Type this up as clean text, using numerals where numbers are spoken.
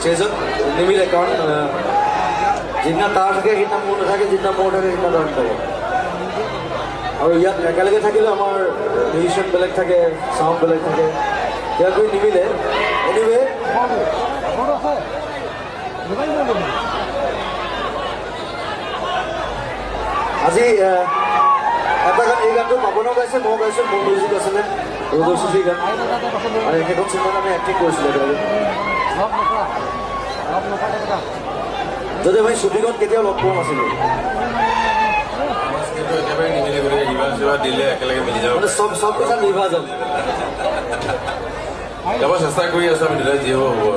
ষ্টেজত নিমিলে কাৰণ যিদিনা তাৰ থাকে সেইদিনা মোৰ নাথাকে, যিদিনা মোৰ থাকে সেইদিনা তাৰ থাকে। আৰু ইয়াত একেলগে থাকিলে আমাৰ মিউজিচিয়ান বেলেগ থাকে, চাউণ্ড বেলেগ থাকে, ইয়াত গৈ নিমিলে। এনিৱে আজি এটা গান, এই গানটো পাপনেও গাইছে, মই গাইছোঁ, মোৰ মিউজিক আছিলে ৰজস্বতী গান, আৰু সেইখন চিনেমাত আমি এক্টিং কৰিছিলোঁ একেলগে। যদি আমি শ্বুটিঙত কেতিয়াও লগ পোৱা নাছিলোঁ, মানে চব কথা নিভা যাব। চেষ্টা কৰি আছো আমি যি হ'ব হ'ব।